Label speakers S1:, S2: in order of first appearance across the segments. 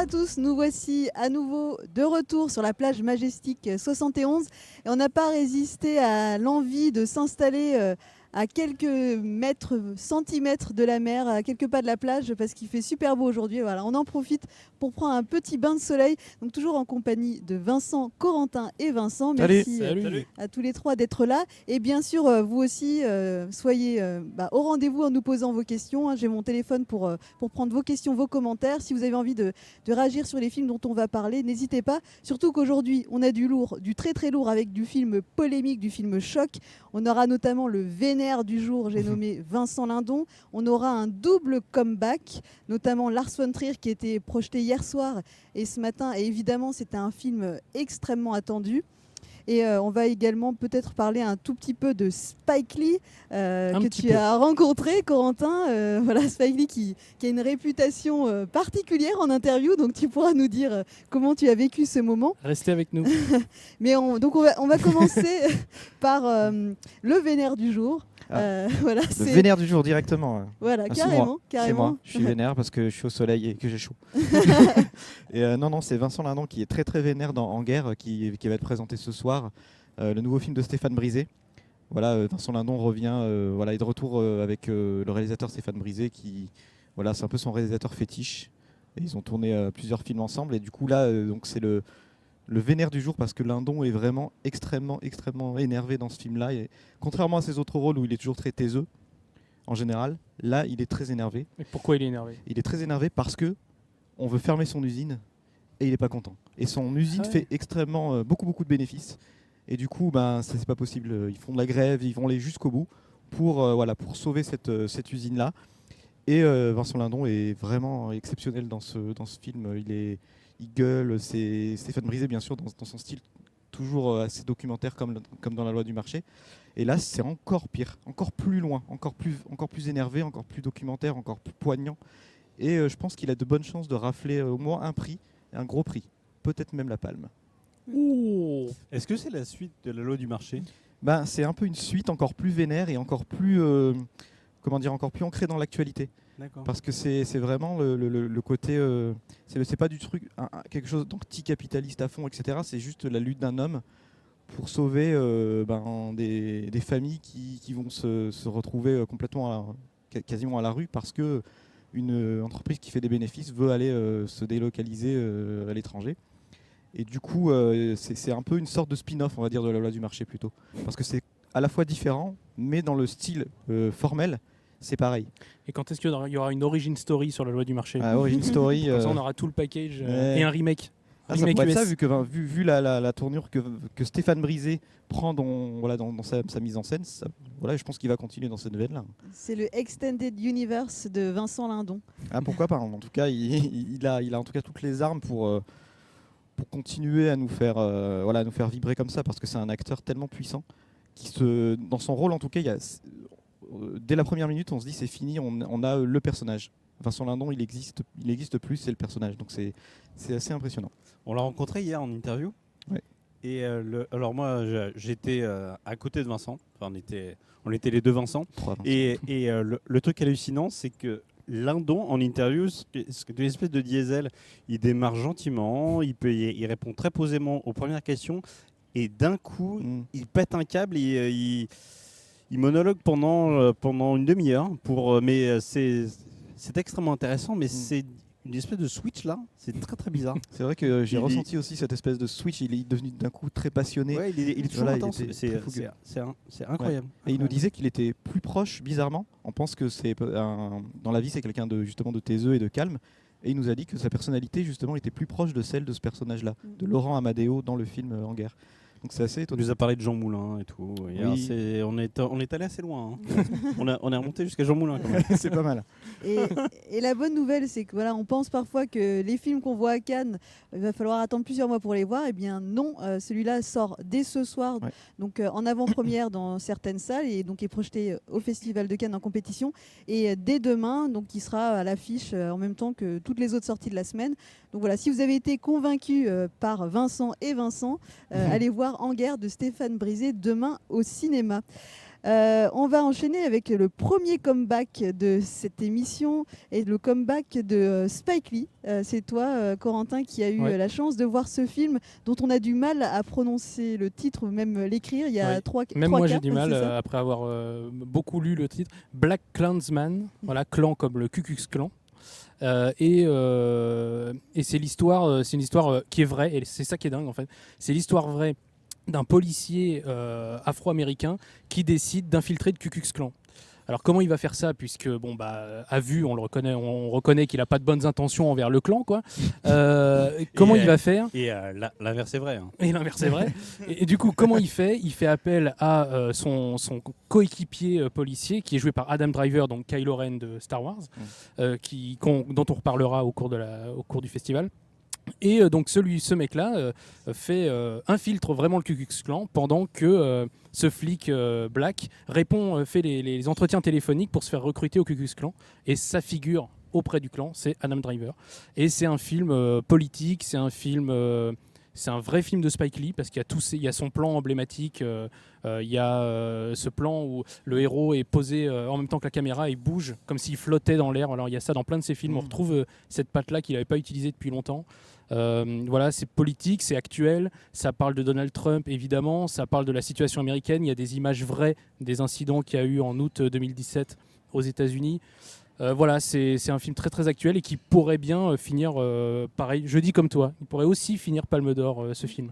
S1: tous, nous voici à nouveau de retour sur la plage Majestic 71 et on n'a pas résisté à l'envie de s'installer à quelques centimètres de la mer, à quelques pas de la plage parce qu'il fait super beau aujourd'hui. Voilà, on en profite pour prendre un petit bain de soleil, donc toujours en compagnie de Vincent, Corentin et Vincent. Merci à tous les trois d'être là et bien sûr vous aussi soyez au rendez-vous en nous posant vos questions. J'ai mon téléphone pour prendre vos questions, vos commentaires. Si vous avez envie de réagir sur les films dont on va parler, n'hésitez pas. Surtout qu'aujourd'hui, on a du lourd, du très très lourd avec du film polémique, du film choc. On aura notamment le vénère du jour, j'ai nommé Vincent Lindon. On aura un double comeback, notamment Lars von Trier qui était projeté hier soir et ce matin. Et évidemment, c'était un film extrêmement attendu. Et on va également peut-être parler un tout petit peu de Spike Lee que tu as rencontré, Corentin. Voilà, Spike Lee qui a une réputation particulière en interview, donc tu pourras nous dire comment tu as vécu ce moment.
S2: Restez avec nous.
S1: Mais on va commencer par le vénère du jour.
S3: Voilà, le vénère du jour directement.
S1: Voilà, carrément.
S3: C'est moi, je suis vénère parce que je suis au soleil et que j'ai chaud. Et non, c'est Vincent Lindon qui est très très vénère dans En Guerre qui va être présenté ce soir. Le nouveau film de Stéphane Brisé. Voilà, Vincent Lindon revient, est de retour avec le réalisateur Stéphane Brisé qui, voilà, c'est un peu son réalisateur fétiche. Et ils ont tourné plusieurs films ensemble et du coup là, donc c'est le vénère du jour parce que Lindon est vraiment extrêmement énervé dans ce film-là. Et contrairement à ses autres rôles où il est toujours très taiseux, en général, là, il est très énervé.
S2: Mais pourquoi il est énervé ?
S3: Il est très énervé parce que on veut fermer son usine et il n'est pas content. Et son usine fait extrêmement beaucoup de bénéfices. Et du coup, ça c'est pas possible. Ils font de la grève, ils vont aller jusqu'au bout pour sauver cette usine-là. Et Vincent Lindon est vraiment exceptionnel dans ce film. Il gueule, c'est Stéphane Brisé bien sûr dans son style toujours assez documentaire comme dans La Loi du marché. Et là c'est encore pire, encore plus loin, encore plus énervé, encore plus documentaire, encore plus poignant. Et je pense qu'il a de bonnes chances de rafler au moins un prix, un gros prix, peut-être même la Palme.
S4: Ouh. Est-ce que c'est la suite de La Loi du marché ?
S3: C'est un peu une suite encore plus vénère et encore plus encore plus ancrée dans l'actualité.
S4: D'accord.
S3: Parce que c'est vraiment le côté, c'est pas du truc quelque chose d'anticapitaliste à fond, etc. C'est juste la lutte d'un homme pour sauver des familles qui vont se retrouver complètement quasiment à la rue parce que une entreprise qui fait des bénéfices veut aller se délocaliser à l'étranger. Et du coup, c'est un peu une sorte de spin-off, on va dire, de La Loi du marché plutôt, parce que c'est à la fois différent, mais dans le style formel. C'est pareil.
S2: Et quand est-ce qu'il y aura une origin story sur La Loi du marché ?
S3: Origin story.
S2: Comme ça, on aura tout le package et un remake.
S3: Ça pourrait être ça, vu la tournure que Stéphane Brisé prend dans sa mise en scène. Je pense qu'il va continuer dans cette veine-là.
S1: C'est le Extended Universe de Vincent Lindon.
S3: Pourquoi pas. En tout cas, il a en tout cas toutes les armes pour continuer à nous faire vibrer comme ça, parce que c'est un acteur tellement puissant dans son rôle en tout cas, dès la première minute, on se dit c'est fini, on a le personnage. Vincent Lindon, il existe plus, c'est le personnage. Donc c'est assez impressionnant.
S4: On l'a rencontré hier en interview.
S3: Ouais.
S4: Et alors moi, j'étais à côté de Vincent. Enfin, on était les deux Vincent.
S3: Trois Vincent.
S4: Et le truc hallucinant, c'est que Lindon, en interview, c'est une espèce de diesel. Il démarre gentiment, il répond très posément aux premières questions. Et d'un coup, il pète un câble et il monologue pendant une demi-heure. Mais c'est extrêmement intéressant, mais c'est une espèce de switch là, c'est très très bizarre.
S3: C'est vrai que j'ai ressenti aussi cette espèce de switch, il est devenu d'un coup très passionné.
S4: Ouais, il est toujours intense, c'est incroyable.
S3: Ouais. Et il nous disait qu'il était plus proche, bizarrement. On pense que dans la vie c'est quelqu'un justement de taiseux et de calme. Et il nous a dit que sa personnalité justement était plus proche de celle de ce personnage-là, de Laurent Amadeo dans le film En Guerre. Donc c'est assez étonnant.
S4: Il nous a parlé de Jean Moulin et tout. Et
S3: oui.
S4: on est allé assez loin. Hein. on est remonté jusqu'à Jean Moulin quand même.
S3: C'est pas mal.
S1: Et la bonne nouvelle, c'est que on pense parfois que les films qu'on voit à Cannes, il va falloir attendre plusieurs mois pour les voir. Eh bien non, celui-là sort dès ce soir, donc en avant-première dans certaines salles et donc est projeté au Festival de Cannes en compétition. Et dès demain, donc il sera à l'affiche en même temps que toutes les autres sorties de la semaine. Donc voilà, si vous avez été convaincu par Vincent et Vincent, allez voir En Guerre de Stéphane Brisé demain au cinéma. On va enchaîner avec le premier comeback de cette émission et le comeback de Spike Lee. C'est toi, Corentin, qui a eu
S2: Ouais.
S1: la chance de voir ce film dont on a du mal à prononcer le titre ou même l'écrire. Il y a
S2: Ouais.
S1: trois
S2: Même
S1: trois
S2: moi
S1: cas,
S2: j'ai du mal
S1: c'est ça
S2: après avoir beaucoup lu le titre. Black Klansman, voilà, clan comme le Ku Klux Klan. Et c'est l'histoire, c'est une histoire qui est vraie, et c'est ça qui est dingue en fait. C'est l'histoire vraie d'un policier afro-américain qui décide d'infiltrer le Ku Klux Klan. Alors comment il va faire ça, puisque bon bah à vue on reconnaît qu'il a pas de bonnes intentions envers le clan quoi. Comment il va faire?
S4: Et l'inverse est vrai. Hein.
S2: Et l'inverse est vrai. Et du coup, comment il fait? Il fait appel à son coéquipier policier, qui est joué par Adam Driver, donc Kylo Ren de Star Wars, dont on reparlera au cours du festival. Et donc ce mec-là infiltre vraiment le Ku Klux Klan pendant que ce flic black fait les entretiens téléphoniques pour se faire recruter au Ku Klux Klan. Et sa figure auprès du clan, c'est Adam Driver. Et c'est un film politique, c'est un vrai film de Spike Lee parce qu'il y a son plan emblématique, il y a ce plan où le héros est posé en même temps que la caméra et bouge comme s'il flottait dans l'air. Alors il y a ça dans plein de ses films, on retrouve cette patte-là qu'il n'avait pas utilisée depuis longtemps. Voilà, c'est politique, c'est actuel, ça parle de Donald Trump évidemment, ça parle de la situation américaine, il y a des images vraies des incidents qu'il y a eu en août 2017 aux États-Unis. Voilà, c'est un film très très actuel et qui pourrait bien finir pareil, je dis comme toi, il pourrait aussi finir Palme d'Or ce film.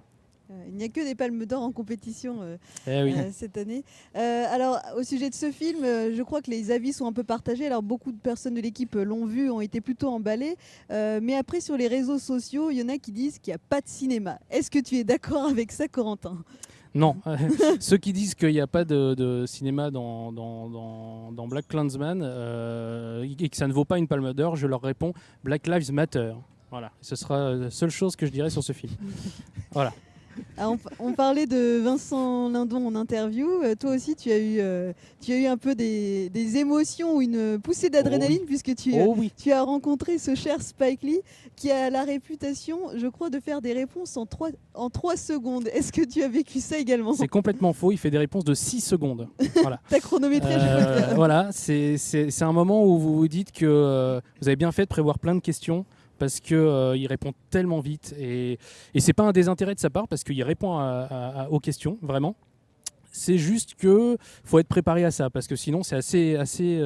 S1: Il n'y a que des palmes d'or en compétition
S2: Oui.
S1: cette année. Alors, au sujet de ce film, je crois que les avis sont un peu partagés. Alors, beaucoup de personnes de l'équipe l'ont vu, ont été plutôt emballées. Mais après, sur les réseaux sociaux, il y en a qui disent qu'il n'y a pas de cinéma. Est-ce que tu es d'accord avec ça, Corentin ?
S2: Non, ceux qui disent qu'il n'y a pas de cinéma dans Black Klansman et que ça ne vaut pas une palme d'or, je leur réponds Black Lives Matter. Voilà, ce sera la seule chose que je dirais sur ce film. Voilà.
S1: Ah, on parlait de Vincent Lindon en interview. Toi aussi, tu as eu un peu des émotions ou une poussée d'adrénaline puisque tu as rencontré ce cher Spike Lee qui a la réputation, je crois, de faire des réponses en 3 secondes. Est-ce que tu as vécu ça également ?
S2: C'est complètement faux. Il fait des réponses de 6 secondes. Voilà.
S1: T'as chronométré, je crois.
S2: Voilà, c'est un moment où vous vous dites que vous avez bien fait de prévoir plein de questions. Parce qu'il répond tellement vite et c'est pas un désintérêt de sa part parce qu'il répond aux questions, vraiment. C'est juste qu'il faut être préparé à ça parce que sinon c'est assez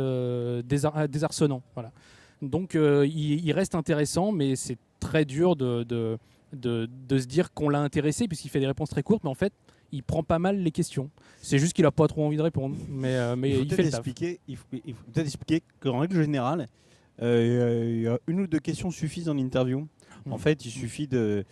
S2: désarçonnant. Voilà. Donc il reste intéressant, mais c'est très dur de se dire qu'on l'a intéressé puisqu'il fait des réponses très courtes, mais en fait il prend pas mal les questions. C'est juste qu'il a pas trop envie de répondre, mais il fait le taf.
S4: Il faut peut-être expliquer qu'en règle générale, une ou deux questions suffisent en interview. En fait, il suffit de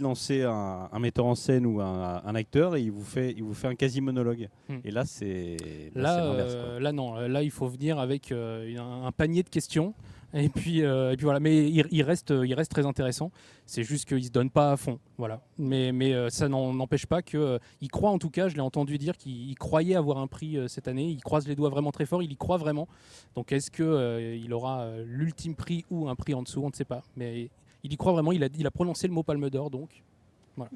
S4: lancer un metteur en scène ou un acteur et il vous fait un quasi-monologue. Et là, c'est l'inverse.
S2: Là, non. Là, il faut venir avec un panier de questions. Et puis voilà. Mais il reste très intéressant. C'est juste qu'il ne se donne pas à fond. Voilà. Mais ça n'empêche pas qu'il croit, en tout cas, je l'ai entendu dire qu'il croyait avoir un prix cette année. Il croise les doigts vraiment très fort. Il y croit vraiment. Donc est-ce qu'il aura l'ultime prix ou un prix en dessous ? On ne sait pas. Mais il y croit vraiment. Il a prononcé le mot Palme d'Or. Donc voilà.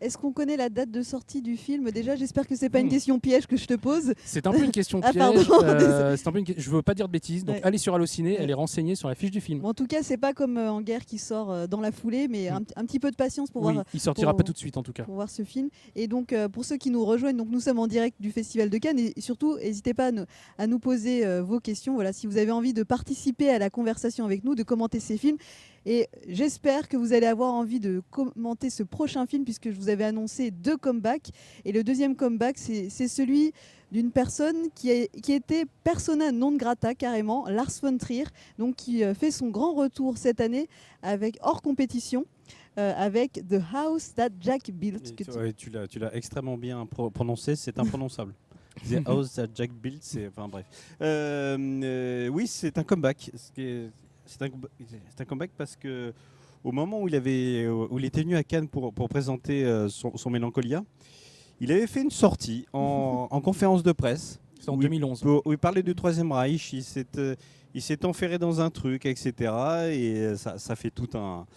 S1: Est-ce qu'on connaît la date de sortie du film ? Déjà, j'espère que c'est pas une question piège que je te pose.
S2: C'est un peu une question piège. Je veux pas dire de bêtises. Donc allez sur Allociné, elle est renseignée sur la fiche du film.
S1: Bon, en tout cas, c'est pas comme En Guerre qui sort dans la foulée, mais un petit peu de patience pour voir.
S2: Il sortira pas tout de suite en tout cas.
S1: Pour voir ce film. Et donc pour ceux qui nous rejoignent, donc nous sommes en direct du Festival de Cannes et surtout n'hésitez pas à nous poser vos questions. Voilà, si vous avez envie de participer à la conversation avec nous, de commenter ces films. Et j'espère que vous allez avoir envie de commenter ce prochain film puisque je vous avais annoncé 2 comebacks. Et le deuxième comeback, c'est celui d'une personne qui était persona non grata carrément, Lars von Trier, donc qui fait son grand retour cette année hors compétition. Avec The House That Jack Built.
S4: Tu l'as extrêmement bien prononcé, c'est imprononçable. The House That Jack Built, enfin bref. Oui, c'est un comeback. C'est un comeback parce que au moment où il était venu à Cannes pour présenter son Mélancolia, il avait fait une sortie en conférence de presse.
S2: C'est en 2011.
S4: Où il parlait du Troisième Reich. Il s'est enferré dans un truc, etc. Et ça fait tout un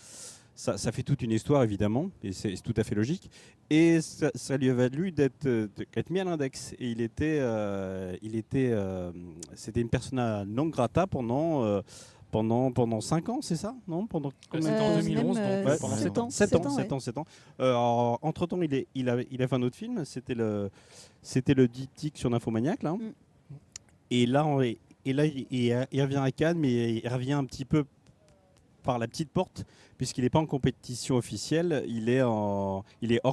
S4: ça fait toute une histoire évidemment, et c'est tout à fait logique. Et ça lui a valu d'être mis à l'index. Et c'était une persona non grata pendant 5 ans, c'est ça? Non, pendant
S2: C'était en 2011,
S1: même,
S2: donc pendant 7 ans.
S4: 7 ans. Alors, entre-temps, il a fait un autre film, c'était le diptyque sur Nymphomaniac, là. Et là, il revient à Cannes, mais il revient un petit peu par la petite porte, puisqu'il n'est pas en compétition officielle, il est hors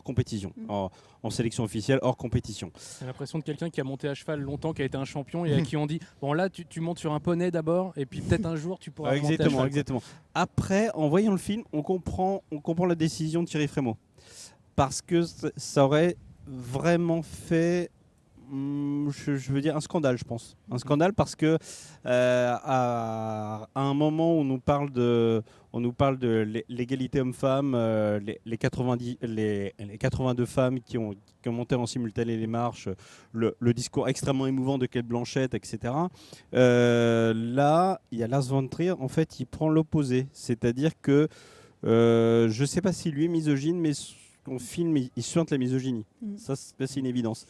S4: compétition, en sélection officielle, hors compétition.
S2: J'ai l'impression de quelqu'un qui a monté à cheval longtemps, qui a été un champion, et à qui on dit bon là tu montes sur un poney d'abord, et puis peut-être un jour tu pourras monter à cheval.
S4: Exactement. Après, en voyant le film, on comprend la décision de Thierry Frémaux, parce que ça aurait vraiment fait... Je veux dire un scandale, je pense. Un scandale parce que à un moment où on nous parle de l'égalité homme-femme, les 82 femmes qui ont monté en simultané les marches, le discours extrêmement émouvant de Cate Blanchett, etc. Là, il y a Lars von Trier, en fait, il prend l'opposé. C'est-à-dire que je ne sais pas si lui est misogyne, mais son film, il suinte la misogynie. Ça, c'est une évidence.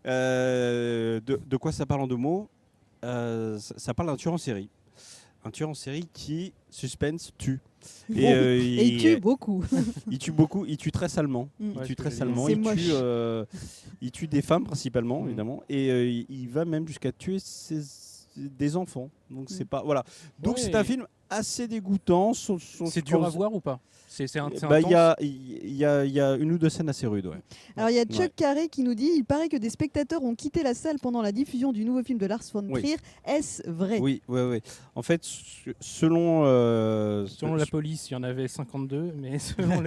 S4: De quoi ça parle en 2 mots? Ça parle d'un tueur en série. Un tueur en série qui, suspense, tue.
S1: Et il tue beaucoup.
S4: Il tue beaucoup, il tue très salement. Il tue des femmes principalement, évidemment. Et il va même jusqu'à tuer des enfants. Donc c'est pas... Voilà. Donc c'est un film assez dégoûtant.
S2: C'est dur à voir ou pas? Il
S4: y a une ou deux scènes assez rudes. Ouais.
S1: Alors il y a Chuck Carré qui nous dit il paraît que des spectateurs ont quitté la salle pendant la diffusion du nouveau film de Lars von Trier. Est-ce vrai?
S4: Oui. En fait, selon
S2: la police, il y en avait 52, mais selon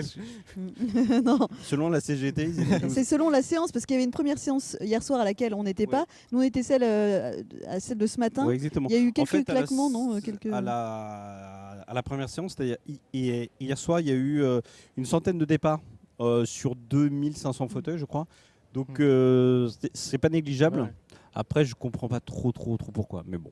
S1: non.
S4: Selon la CGT,
S1: c'est selon la séance, parce qu'il y avait une première séance hier soir à laquelle on n'était pas. Nous on était celle de ce matin.
S4: Oui, exactement.
S1: Il y a eu quelques claquements, non?
S4: À la première séance, c'est-à-dire hier soir, il y a eu une centaine de départs sur 2500 fauteuils, je crois. Donc, c'est pas négligeable. Ouais. Après, je comprends pas trop pourquoi. Mais bon,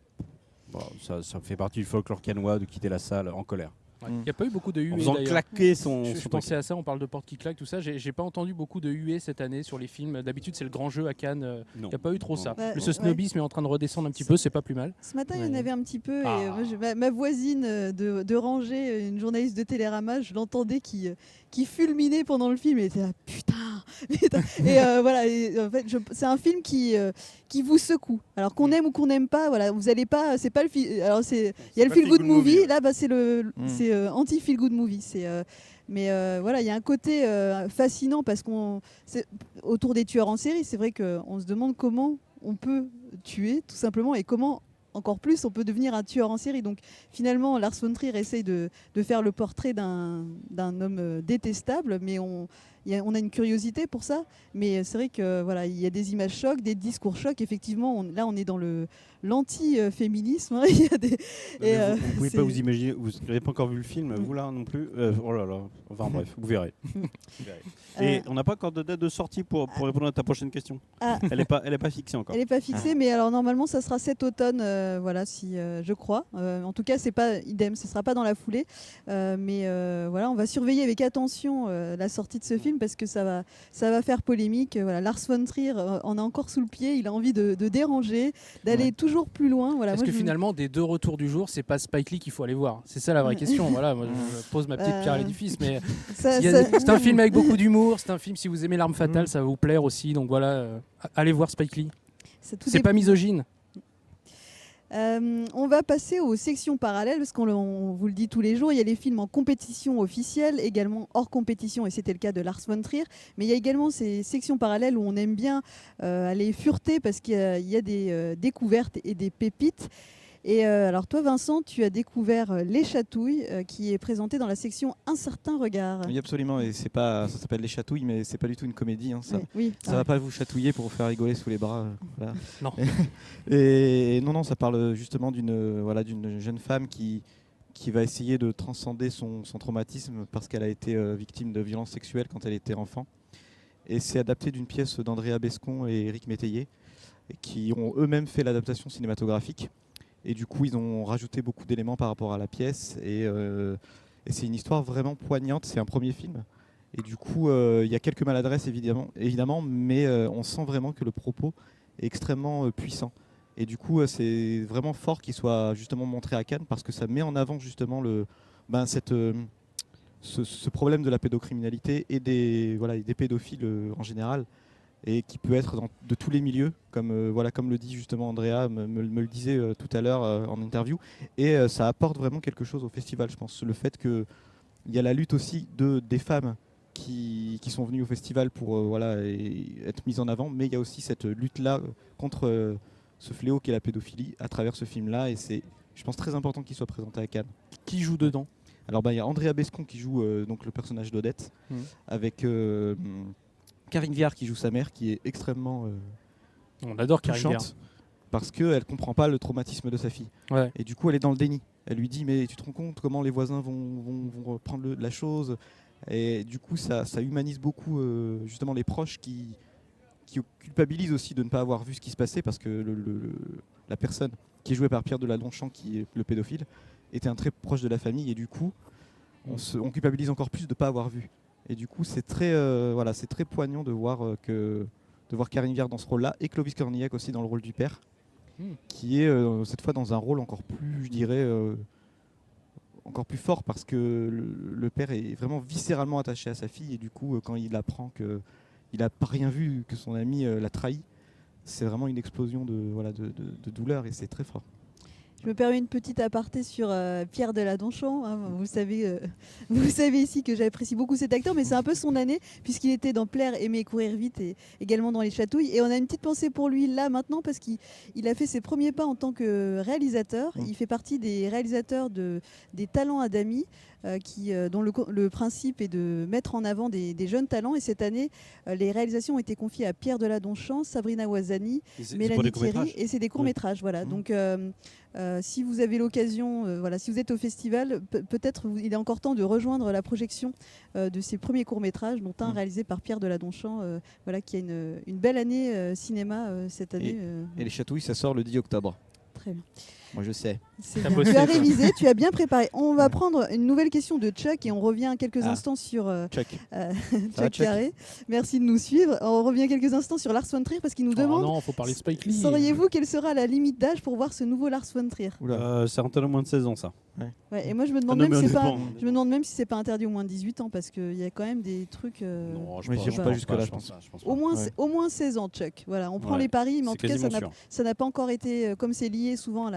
S4: ça fait partie du folklore cannois de quitter la salle en colère.
S2: Il n'y a pas eu beaucoup de huées.
S4: Je
S2: pensais à ça, on parle de porte qui claque, tout ça. J'ai pas entendu beaucoup de huées cette année sur les films. D'habitude, c'est le grand jeu à Cannes. Il n'y a pas eu trop ça. Ce snobisme est en train de redescendre un petit peu, c'est pas plus mal.
S1: Ce matin, il y en avait un petit peu. Et moi, ma voisine de rangée, une journaliste de Télérama, je l'entendais qui fulminait pendant le film. Et était là, putain. Et voilà. Et, en fait, c'est un film qui vous secoue. Alors qu'on aime ou qu'on n'aime pas, voilà, vous allez pas. C'est pas le film. Alors il y a le feel good movie. Là, c'est anti feel good movie. Mais voilà, il y a un côté fascinant parce qu'on autour des tueurs en série. C'est vrai qu'on se demande comment on peut tuer, tout simplement, et comment. Encore plus, on peut devenir un tueur en série. Donc finalement, Lars von Trier essaye de faire le portrait d'un homme détestable, mais on a une curiosité pour ça. Mais c'est vrai que voilà, il y a des images chocs, des discours chocs. Effectivement, là, on est dans l'anti-féminisme. Hein. Il y a des,
S4: vous ne pouvez pas vous imaginer, vous n'avez pas encore vu le film, vous là non plus. Oh là là. Enfin bref, vous verrez. Et on n'a pas encore de date de sortie pour répondre à ta prochaine question. Elle n'est pas fixée encore.
S1: Elle n'est pas fixée, mais alors normalement, ça sera cet automne. Voilà, si je crois. En tout cas, c'est pas idem, ce sera pas dans la foulée. Mais voilà, on va surveiller avec attention la sortie de ce film parce que ça va faire polémique. Voilà, Lars von Trier en a encore sous le pied. Il a envie de déranger, d'aller toujours plus loin. Voilà,
S2: Est-ce que finalement, des 2 retours du jour, c'est pas Spike Lee qu'il faut aller voir? C'est ça la vraie question. Voilà, moi, je pose ma petite pierre à l'édifice, mais c'est un film avec beaucoup d'humour. C'est un film, si vous aimez L'Arme Fatale, ça va vous plaire aussi. Donc voilà, allez voir Spike Lee. C'est pas misogyne.
S1: On va passer aux sections parallèles parce qu'on vous le dit tous les jours, il y a les films en compétition officielle, également hors compétition, et c'était le cas de Lars von Trier, mais il y a également ces sections parallèles où on aime bien aller fureter parce qu'il y a des découvertes et des pépites. Et alors toi Vincent, tu as découvert Les Chatouilles qui est présenté dans la section Un certain regard.
S3: Oui absolument, et ça s'appelle Les Chatouilles, mais c'est pas du tout une comédie. Hein, ça va pas vous chatouiller pour vous faire rigoler sous les bras. Voilà.
S2: Non.
S3: Et non, ça parle justement d'une jeune femme qui va essayer de transcender son traumatisme parce qu'elle a été victime de violences sexuelles quand elle était enfant. Et c'est adapté d'une pièce d'Andrea Bescon et Éric Métayer, qui ont eux-mêmes fait l'adaptation cinématographique. Et du coup, ils ont rajouté beaucoup d'éléments par rapport à la pièce. Et Et c'est une histoire vraiment poignante. C'est un premier film. Et du coup, il y a quelques maladresses évidemment, mais on sent vraiment que le propos est extrêmement puissant. Et du coup, c'est vraiment fort qu'il soit justement montré à Cannes parce que ça met en avant justement ce problème de la pédocriminalité et des pédophiles en général, et qui peut être de tous les milieux, comme le dit justement Andrea, me le disait tout à l'heure en interview. Et ça apporte vraiment quelque chose au festival, je pense. Le fait qu'il y a la lutte aussi des femmes qui sont venues au festival pour être mises en avant, mais il y a aussi cette lutte-là contre ce fléau qu'est la pédophilie à travers ce film-là, et c'est, je pense, très important qu'il soit présenté à Cannes.
S2: Qui joue dedans?
S3: Alors il y a Andrea Bescon qui joue donc le personnage d'Odette, avec Karine Viard qui joue sa mère, qui est extrêmement
S2: On adore Karine Viard.
S3: touchante, parce qu'elle ne comprend pas le traumatisme de sa fille.
S2: Ouais.
S3: Et du coup, elle est dans le déni. Elle lui dit, mais tu te rends compte comment les voisins vont reprendre la chose. Et du coup, ça humanise beaucoup justement les proches qui culpabilisent aussi de ne pas avoir vu ce qui se passait, parce que la personne qui est jouée par Pierre Deladonchamp, qui est le pédophile, était un très proche de la famille, et du coup, on culpabilise encore plus de ne pas avoir vu. Et du coup, c'est très poignant de voir Karine Viard dans ce rôle-là, et Clovis Cornillac aussi dans le rôle du père, qui est cette fois dans un rôle encore plus, je dirais, encore plus fort, parce que le père est vraiment viscéralement attaché à sa fille, et du coup, quand il apprend qu'il n'a pas rien vu, que son ami l'a trahi, c'est vraiment une explosion de douleur, et c'est très fort.
S1: Je me permets une petite aparté sur Pierre Deladonchamp. Hein. Vous savez ici que j'apprécie beaucoup cet acteur, mais c'est un peu son année, puisqu'il était dans Plaire, Aimer, Courir vite, et également dans Les Chatouilles. Et on a une petite pensée pour lui là maintenant, parce qu'il a fait ses premiers pas en tant que réalisateur. Il fait partie des réalisateurs des Talents Adami, dont le principe est de mettre en avant des jeunes talents. Et cette année, les réalisations ont été confiées à Pierre Deladonchamp, Sabrina Ouazani, Mélanie Thierry, et c'est des courts-métrages. Voilà. Donc, si vous avez l'occasion, si vous êtes au festival, peut-être il est encore temps de rejoindre la projection de ces premiers courts-métrages, dont un réalisé par Pierre Deladonchamp, qui a une belle année cinéma cette année.
S3: Et Les Chatouilles, ça sort le 10 octobre.
S1: Très bien.
S3: Moi, je sais.
S1: Tu as révisé, tu as bien préparé. On va prendre une nouvelle question de Chuck et on revient quelques instants sur
S3: Chuck
S1: Carré. Merci de nous suivre. On revient quelques instants sur Lars von Trier parce qu'il nous demande.
S2: Non, faut parler de Spike Lee.
S1: Sauriez-vous quelle sera la limite d'âge pour voir ce nouveau Lars von Trier?
S4: C'est un moins de 16 ans, ça.
S1: Ouais, et moi, je me demande même si c'est pas interdit au moins de 18 ans, parce qu'il y a quand même des trucs.
S4: Non, je
S3: ne pas jusque-là, je pense.
S1: Au moins 16 ans, Chuck. Voilà, on prend les paris, mais en tout cas, ça n'a pas encore été, comme c'est lié souvent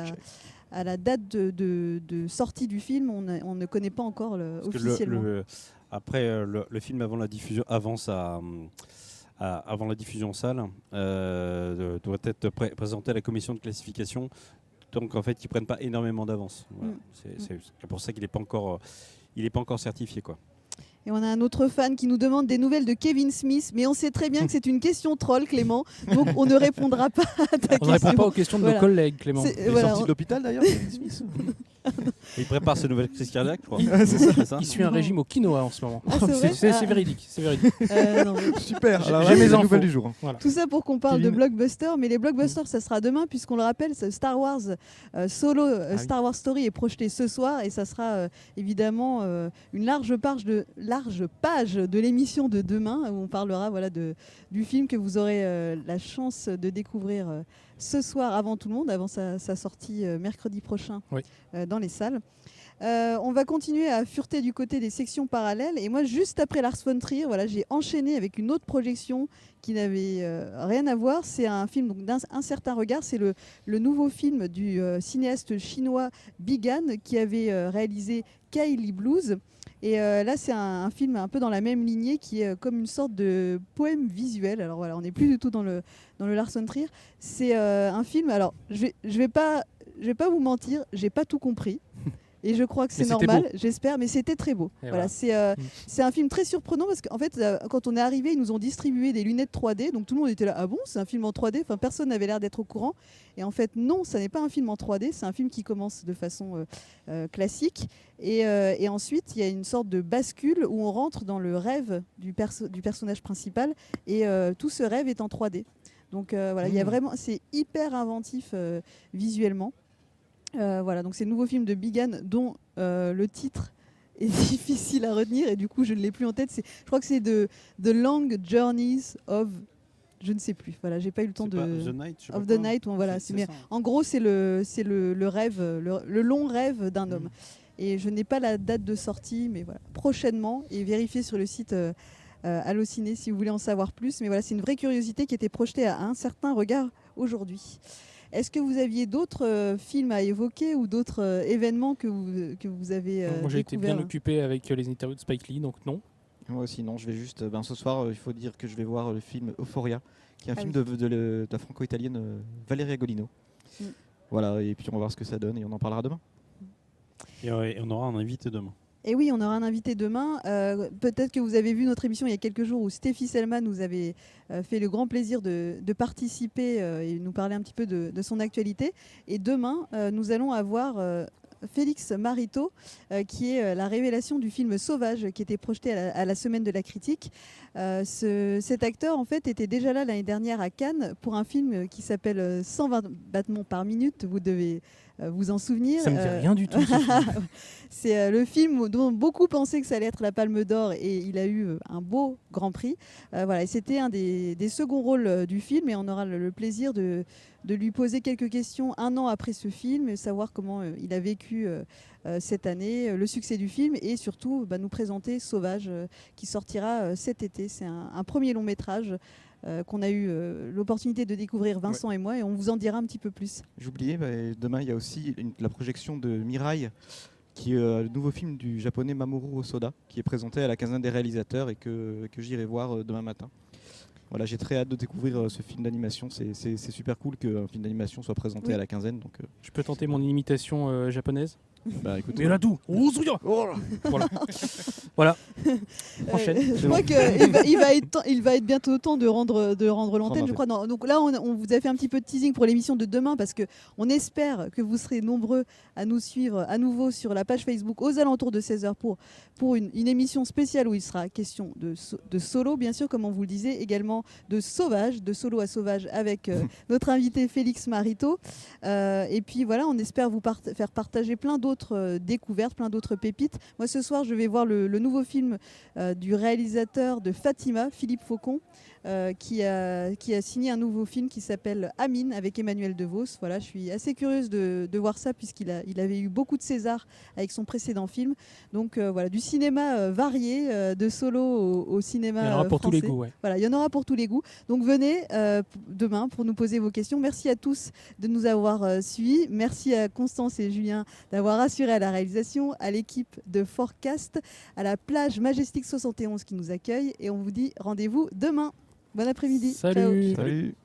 S1: à la date de sortie du film, on ne connaît pas encore officiellement.
S4: Après, le film avant la diffusion, avant la diffusion en salle, doit être présenté à la commission de classification. Donc en fait, ils prennent pas énormément d'avance. Voilà. C'est pour ça qu'il n'est pas encore certifié, quoi.
S1: Et on a un autre fan qui nous demande des nouvelles de Kevin Smith, mais on sait très bien que c'est une question troll, Clément, donc on ne répondra pas à ta question.
S2: On ne répond pas aux questions de nos collègues, Clément.
S3: Il est sorti de l'hôpital d'ailleurs, Kevin Smith.
S4: Il prépare ses nouvelles crises cardiaques, je crois.
S2: C'est ça. Il suit un régime au quinoa en ce moment.
S1: Ah, c'est
S2: véridique.
S3: Super.
S2: J'ai mes infos
S3: du jour.
S1: Voilà. Tout ça pour qu'on parle de blockbusters, mais les blockbusters, ça sera demain, puisqu'on le rappelle, Star Wars Solo, Star Wars Story est projeté ce soir, et ça sera évidemment une large page de l'émission de demain, où on parlera du film que vous aurez la chance de découvrir ce soir avant tout le monde, avant sa sortie mercredi prochain dans les salles. On va continuer à fureter du côté des sections parallèles, et moi juste après Lars von Trier, j'ai enchaîné avec une autre projection qui n'avait rien à voir. C'est un film d'un certain regard, c'est le nouveau film du cinéaste chinois Bigan, qui avait réalisé Kylie Blues. Et là, c'est un film un peu dans la même lignée, qui est comme une sorte de poème visuel. Alors voilà, on n'est plus du tout dans le Lars von Trier. C'est un film. Alors, je vais pas vous mentir, j'ai pas tout compris. Et je crois que c'est normal, j'espère, mais c'était très beau. Voilà. C'est un film très surprenant, parce qu'en fait, quand on est arrivé, ils nous ont distribué des lunettes 3D, donc tout le monde était là, ah bon, c'est un film en 3D? Enfin, personne n'avait l'air d'être au courant. Et en fait, non, ça n'est pas un film en 3D, c'est un film qui commence de façon classique. Et ensuite, il y a une sorte de bascule où on rentre dans le rêve du personnage principal, et tout ce rêve est en 3D. Donc il y a vraiment, c'est hyper inventif visuellement. Donc c'est le nouveau film de Bigan, dont le titre est difficile à retenir et du coup je ne l'ai plus en tête. Je crois que c'est The Long Journeys of... Je ne sais plus. Voilà, j'ai pas eu le temps de...
S4: The Night, je sais
S1: of
S4: pas
S1: the
S4: quoi.
S1: Night. Voilà,
S4: C'est
S1: mais
S4: ça.
S1: en gros, c'est le rêve, le long rêve d'un homme. Et je n'ai pas la date de sortie, mais voilà, prochainement. Et vérifiez sur le site Allociné si vous voulez en savoir plus. Mais voilà, c'est une vraie curiosité qui était projetée à un certain regard aujourd'hui. Est-ce que vous aviez d'autres films à évoquer ou d'autres événements que vous avez
S2: Moi, j'ai été bien
S1: découverts
S2: occupé avec les interviews de Spike Lee, donc non.
S3: Moi aussi, non, je vais juste. Ce soir, il faut dire que je vais voir le film Euphoria, qui est un
S1: Ah
S3: film
S1: oui.
S3: de la franco-italienne Valeria Golino.
S1: Mm.
S3: Voilà, et puis on va voir ce que ça donne et on en parlera demain.
S4: Et on aura un invité demain.
S1: Et oui, on aura un invité demain. Peut-être que vous avez vu notre émission il y a quelques jours où Stéphie Selman nous avait fait le grand plaisir de participer et nous parler un petit peu de son actualité. Et demain, nous allons avoir Félix Marito, qui est la révélation du film Sauvage, qui était projeté à la Semaine de la Critique. Cet acteur, en fait, était déjà là l'année dernière à Cannes pour un film qui s'appelle 120 battements par minute. Vous devez vous en souvenir.
S2: Ça me dit rien du tout. ce film.
S1: C'est le film dont beaucoup pensaient que ça allait être la Palme d'Or et il a eu un beau Grand Prix. Voilà, et c'était un des seconds rôles du film et on aura le plaisir de lui poser quelques questions un an après ce film et savoir comment il a vécu cette année, le succès du film et surtout nous présenter Sauvage qui sortira cet été. C'est un premier long métrage qu'on a eu l'opportunité de découvrir Vincent et moi et on vous en dira un petit peu plus.
S3: J'oubliais, demain il y a aussi la projection de Mirai, qui est le nouveau film du japonais Mamoru Hosoda, qui est présenté à la quinzaine des réalisateurs et que j'irai voir demain matin. Voilà, j'ai très hâte de découvrir ce film d'animation. C'est super cool qu'un film d'animation soit présenté
S1: Oui.
S3: à la quinzaine. Donc,
S2: Je peux tenter mon imitation japonaise.
S3: écoute,
S2: Mais là tout. Voilà. Voilà. Prochaine.
S1: Je crois qu'il va être bientôt temps de rendre l'antenne. Je crois. Non. Donc là, on vous a fait un petit peu de teasing pour l'émission de demain parce qu'on espère que vous serez nombreux à nous suivre à nouveau sur la page Facebook aux alentours de 16h pour une émission spéciale où il sera question de solo, bien sûr, comme on vous le disait, également de sauvage, de solo à sauvage avec notre invité Félix Marito. Et puis voilà, on espère vous faire partager plein d'autres découvertes, plein d'autres pépites. Moi, ce soir, je vais voir le nouveau film du réalisateur de Fatima, Philippe Faucon, qui a signé un nouveau film qui s'appelle Amine avec Emmanuel DeVos. Voilà, je suis assez curieuse de voir ça puisqu'il avait eu beaucoup de César avec son précédent film. Donc voilà, du cinéma varié, de solo au cinéma
S2: Il y en aura pour tous les
S1: français.
S2: goûts. Ouais.
S1: Voilà, il y en aura pour tous les goûts. Donc venez demain pour nous poser vos questions. Merci à tous de nous avoir suivis. Merci à Constance et Julien d'avoir assuré à la réalisation, à l'équipe de Forecast, à la plage Majestic 71 qui nous accueille. Et on vous dit rendez-vous demain. Bon après-midi.
S2: Salut.
S1: Ciao.
S3: salut.